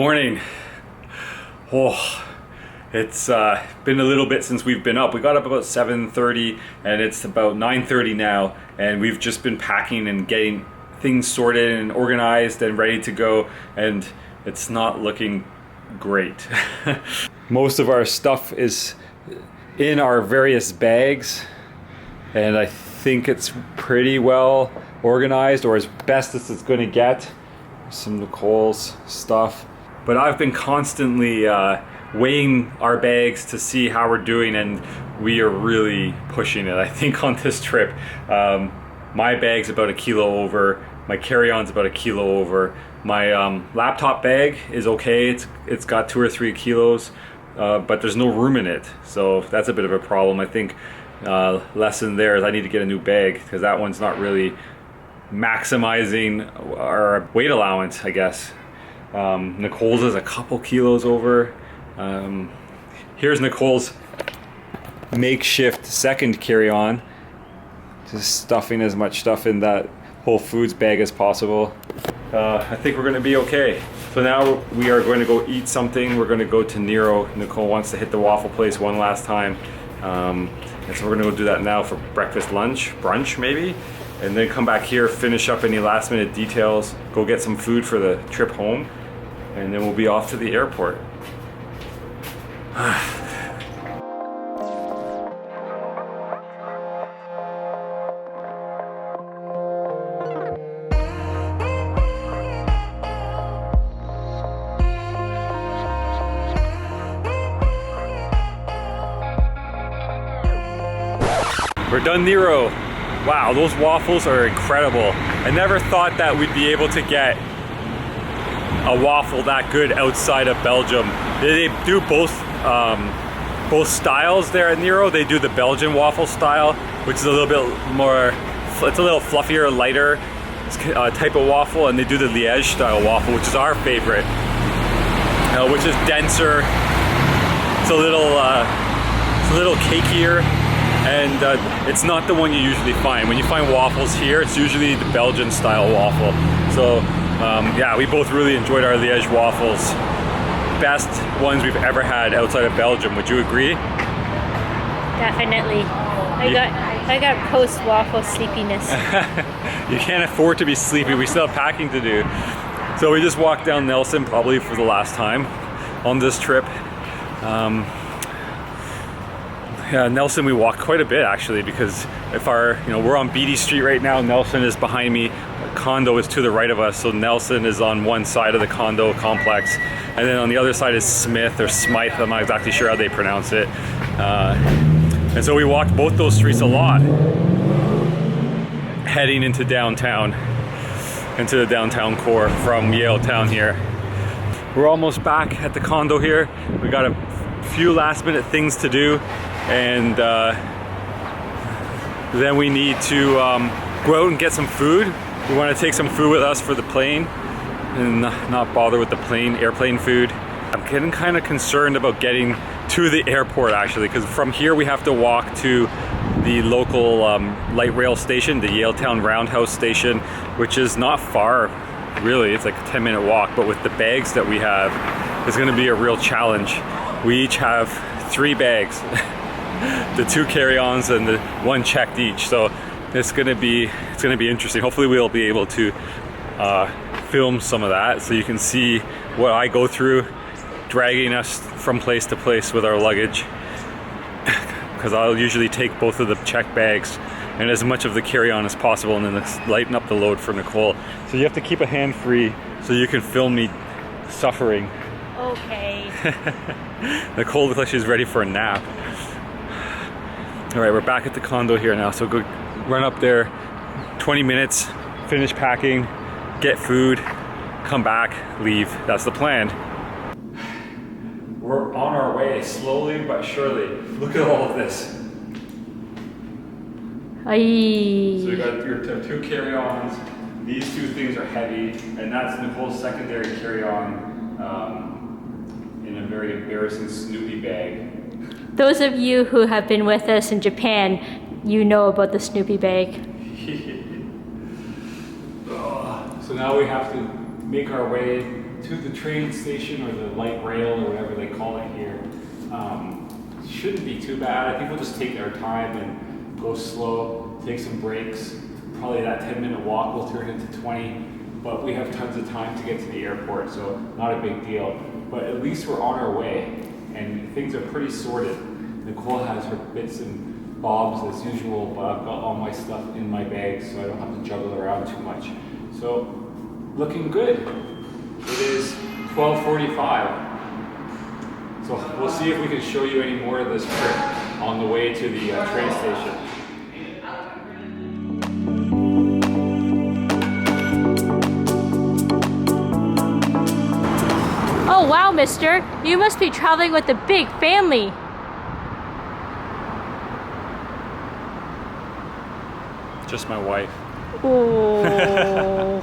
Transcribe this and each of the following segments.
morning. Oh, it's been a little bit since we've been up. We got up about 7:30 and it's about 9:30 now, and we've just been packing and getting things sorted and organized and ready to go, and it's not looking great. Most of our stuff is in our various bags, and I think it's pretty well organized, or as best as it's going to get. Some Nicole's stuff, but I've been constantly weighing our bags to see how we're doing, and we are really pushing it. I think on this trip, my bag's about 1 kilo over, my carry-on's about 1 kilo over, my laptop bag is okay, it's got 2 or 3 kilos, but there's no room in it, so that's a bit of a problem. I think lesson there is I need to get a new bag, because that one's not really maximizing our weight allowance, I guess. Nicole's is a couple kilos over. Here's Nicole's makeshift second carry-on, just stuffing as much stuff in that Whole Foods bag as possible. I think we're gonna be okay. So now we are going to go eat something. We're gonna go to Nero. Nicole wants to hit the waffle place one last time, and so we're gonna go do that now for breakfast, lunch, brunch maybe, and then come back here, finish up any last minute details, go get some food for the trip home, and then we'll be off to the airport. We're done Nero. Wow, those waffles are incredible. I never thought that we'd be able to get a waffle that good outside of Belgium. They do both styles there at Nero. They do the Belgian waffle style, which is a little bit more, it's a little fluffier, lighter type of waffle, and they do the Liège style waffle, which is our favorite, which is denser. It's a little cakier. And it's not the one you usually find. When you find waffles here, it's usually the Belgian style waffle. So yeah, we both really enjoyed our Liège waffles. Best ones we've ever had outside of Belgium. Would you agree? Definitely. I got post waffle sleepiness. You can't afford to be sleepy. We still have packing to do. So we just walked down Nelson, probably for the last time on this trip. Yeah, Nelson, we walked quite a bit actually, because if we're on Beatty Street right now. Nelson is behind me. The condo is to the right of us, so Nelson is on one side of the condo complex, and then on the other side is Smith or Smythe. I'm not exactly sure how they pronounce it. And so we walked both those streets a lot, heading into downtown, into the downtown core from Yale Town here. We're almost back at the condo here. We got a few last minute things to do, and then we need to go out and get some food. We want to take some food with us for the plane and not bother with the airplane food. I'm getting kind of concerned about getting to the airport actually, because from here we have to walk to the local light rail station, the Yaletown Roundhouse station, which is not far really. It's like a 10-minute walk, but with the bags that we have, it's going to be a real challenge. We each have 3 bags. The 2 carry-ons and the 1 checked each, so it's gonna be interesting. Hopefully we'll be able to film some of that, so you can see what I go through dragging us from place to place with our luggage, because I'll usually take both of the checked bags and as much of the carry-on as possible, and then lighten up the load for Nicole. So you have to keep a hand free so you can film me suffering. Okay. Nicole looks like she's ready for a nap. All right, we're back at the condo here now, so go run up there, 20 minutes, finish packing, get food, come back, leave. That's the plan. We're on our way, slowly but surely. Look at all of this. Aye. So you got your 2 carry-ons. These 2 things are heavy, and that's Nicole's secondary carry-on in a very embarrassing Snoopy bag. Those of you who have been with us in Japan, you know about the Snoopy bag. So now we have to make our way to to the train station, or the light rail, or whatever they call it here. Shouldn't be too bad. I think we'll just take our time and go slow, take some breaks. Probably that 10-minute walk will turn into 20, but we have tons of time to get to the airport, so not a big deal. But at least we're on our way, and things are pretty sorted. Nicole has her bits and bobs as usual, but I've got all my stuff in my bag, so I don't have to juggle around too much. So, looking good. It is 12:45. So we'll see if we can show you any more of this trip on the way to the train station. Oh wow, mister. You must be traveling with a big family. Just my wife. Oh.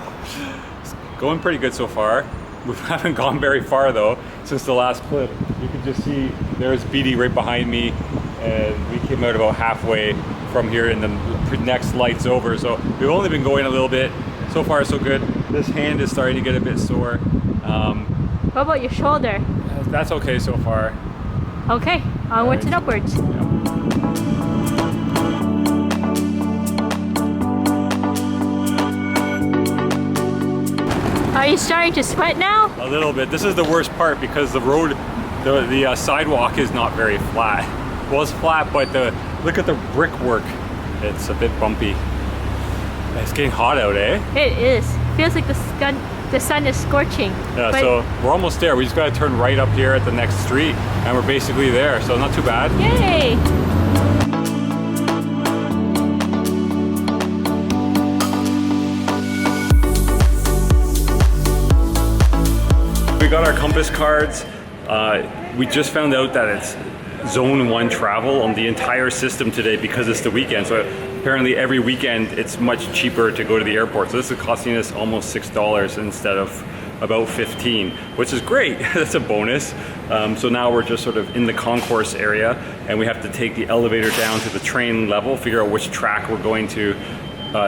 It's going pretty good so far. We haven't gone very far though since the last clip. You can just see there's BD right behind me, and we came out about halfway from here and the next light's over. So we've only been going a little bit. So far so good. This hand is starting to get a bit sore. What about your shoulder? That's okay so far. Okay, onwards and upwards. Yeah. Are you starting to sweat now? A little bit. This is the worst part because the road, the sidewalk is not very flat. Well, it's flat, but look at the brickwork. It's a bit bumpy. It's getting hot out, eh? It is. Feels like the sun is scorching. Yeah, so we're almost there. We just gotta turn right up here at the next street, and we're basically there. So not too bad. Yay! We got our compass cards. We just found out that it's Zone 1 travel on the entire system today because it's the weekend. So apparently every weekend it's much cheaper to go to the airport. So this is costing us almost $6 instead of about 15, which is great. That's a bonus. So now we're just sort of in the concourse area, and we have to take the elevator down to the train level, figure out which track we're going to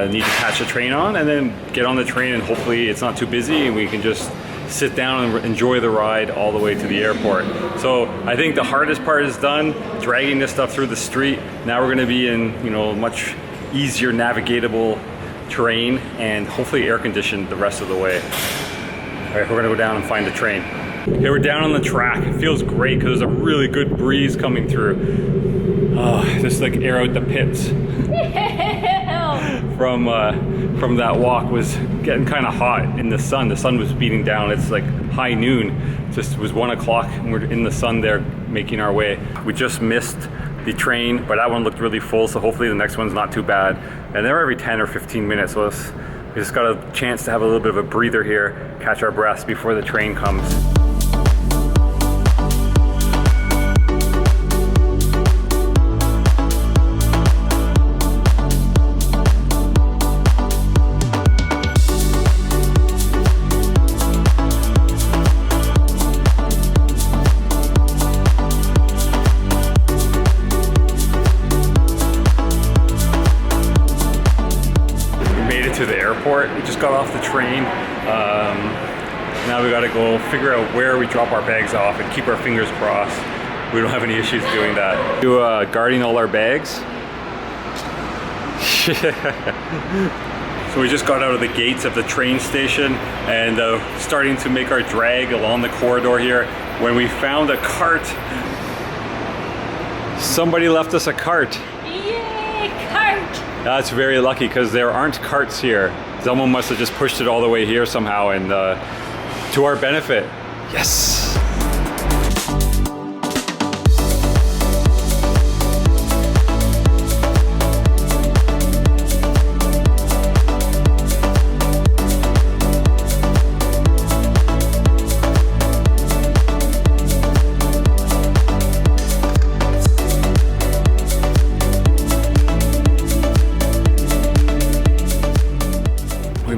need to catch a train on, and then get on the train, and hopefully it's not too busy and we can just sit down and enjoy the ride all the way to the airport. So I think the hardest part is done, dragging this stuff through the street. Now we're gonna be in, much easier navigatable terrain, and hopefully air conditioned the rest of the way. All right, we're gonna go down and find the train. Okay, we're down on the track. It feels great because there's a really good breeze coming through. Oh, just like air out the pits. From that walk was getting kind of hot in the sun. The sun was beating down. It's like high noon. Just was 1 o'clock and we're in the sun there making our way. We just missed the train, but that one looked really full, so hopefully the next one's not too bad. And they're every 10 or 15 minutes, so we just got a chance to have a little bit of a breather here, catch our breaths before the train comes. To the airport. We just got off the train. Now we got to go figure out where we drop our bags off and keep our fingers crossed. We don't have any issues doing that. Guarding all our bags. So we just got out of the gates of the train station and starting to make our drag along the corridor here when we found a cart. Somebody left us a cart. Yay, cart! That's very lucky because there aren't carts here. Someone must have just pushed it all the way here somehow, and to our benefit. Yes!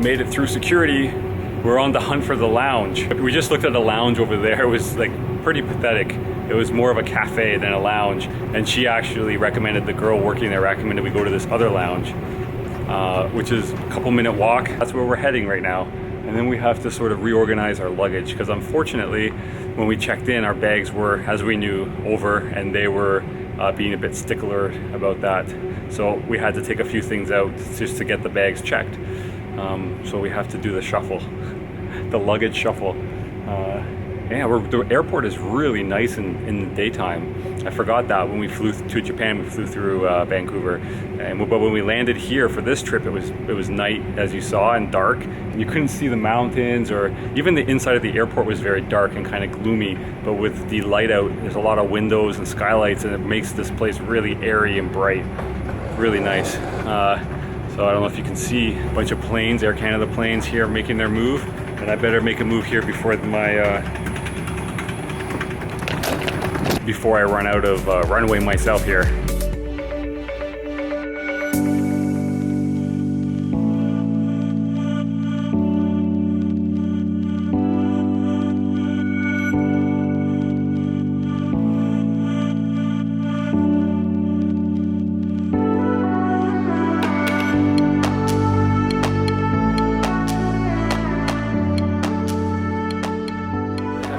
Made it through security. We're on the hunt for the lounge. We just looked at a lounge over there. It was like pretty pathetic. It was more of a cafe than a lounge, and she actually recommended, the girl working there recommended we go to this other lounge, which is a couple-minute walk. That's where we're heading right now. and then we have to sort of reorganize our luggage, because unfortunately when we checked in, our bags were, as we knew, over, and they were being a bit stickler about that. So we had to take a few things out just to get the bags checked. So we have to do the shuffle, the luggage shuffle. Yeah, the airport is really nice in the daytime. I forgot that when we flew to Japan, we flew through Vancouver, but when we landed here for this trip, it was night, as you saw, and dark, and you couldn't see the mountains, or even the inside of the airport was very dark and kind of gloomy. But with the light out, there's a lot of windows and skylights, and it makes this place really airy and bright. Really nice. So I don't know if you can see a bunch of planes, Air Canada planes here making their move, and I better make a move here before I run out of runway myself here.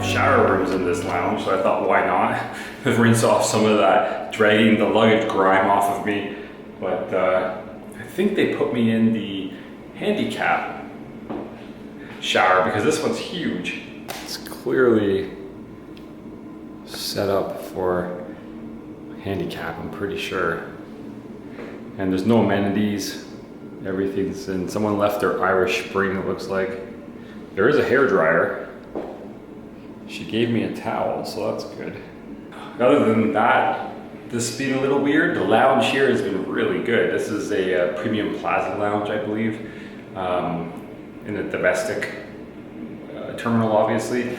Shower rooms in this lounge, so I thought, why not? Rinse off some of that dragging the luggage grime off of me. But I think they put me in the handicap shower because this one's huge. It's clearly set up for handicap, I'm pretty sure. And there's no amenities. Everything's in. Someone left their Irish Spring, it looks like. There is a hairdryer. She gave me a towel, so that's good. Other than that, this being a little weird, the lounge here has been really good. This is a premium plaza lounge, I believe, in the domestic terminal, obviously.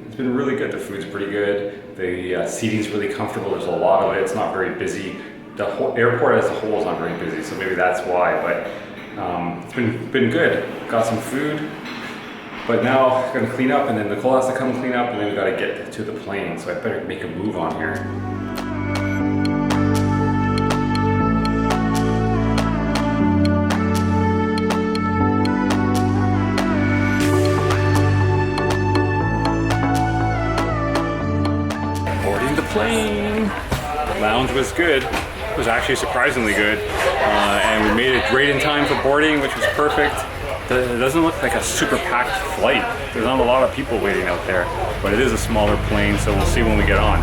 It's been really good. The food's pretty good. The seating's really comfortable. There's a lot of it. It's not very busy. The whole airport as a whole is not very busy, so maybe that's why, but it's been good. Got some food. But now I'm gonna clean up, and then Nicole has to come clean up, and then we gotta get to the plane. So I better make a move on here. Boarding the plane. The lounge was good. It was actually surprisingly good, and we made it great in time for boarding, which was perfect. It doesn't look like a super packed flight. There's not a lot of people waiting out there, but it is a smaller plane, so we'll see when we get on.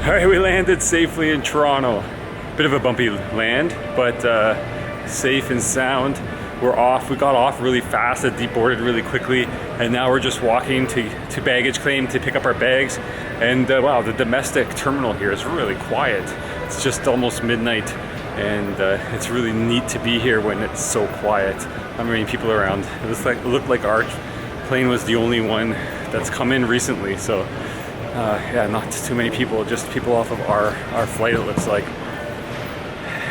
Alright, we landed safely in Toronto. Bit of a bumpy land, but safe and sound. We're off. We got off really fast, deboarded really quickly, and now we're just walking to baggage claim to pick up our bags. And wow, the domestic terminal here is really quiet. It's just almost midnight, and it's really neat to be here when it's so quiet. Not many people around. It looked like our plane was the only one that's come in recently, so yeah, not too many people, just people off of our flight, it looks like.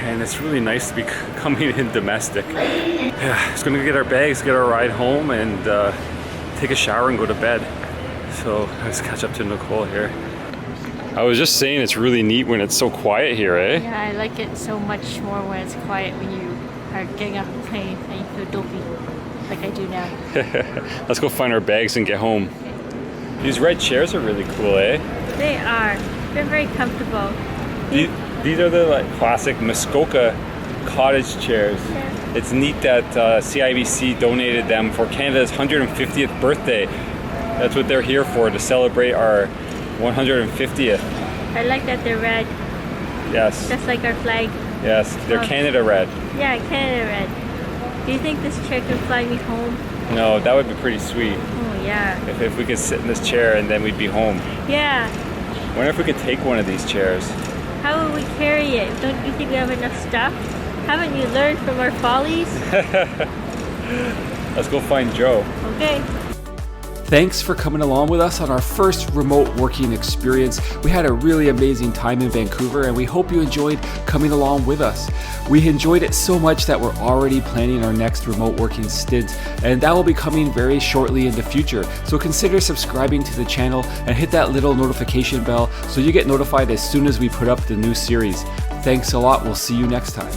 And it's really nice to be coming in domestic. Yeah, just gonna get our bags, get our ride home, and take a shower and go to bed. So let's catch up to Nicole here. I was just saying it's really neat when it's so quiet here, eh? Yeah, I like it so much more when it's quiet, when you are getting off the plane and you feel dopey, like I do now. Let's go find our bags and get home. These red chairs are really cool, eh? They are. They're very comfortable. These are the classic Muskoka cottage chairs. Yeah. It's neat that CIBC donated them for Canada's 150th birthday. That's what they're here for, to celebrate our 150th. I like that they're red, Yes. just like our flag. Yes, they're Oh. Canada red. Yeah, Canada red. Do you think this chair can fly me home? No, that would be pretty sweet. Oh yeah. If we could sit in this chair and then we'd be home. Yeah. Wonder if we could take one of these chairs. How would we carry it? Don't you think we have enough stuff? Haven't you learned from our follies? Let's go find Joe. Okay. Thanks for coming along with us on our first remote working experience. We had a really amazing time in Vancouver and we hope you enjoyed coming along with us. We enjoyed it so much that we're already planning our next remote working stint, and that will be coming very shortly in the future. So consider subscribing to the channel and hit that little notification bell so you get notified as soon as we put up the new series. Thanks a lot. We'll see you next time.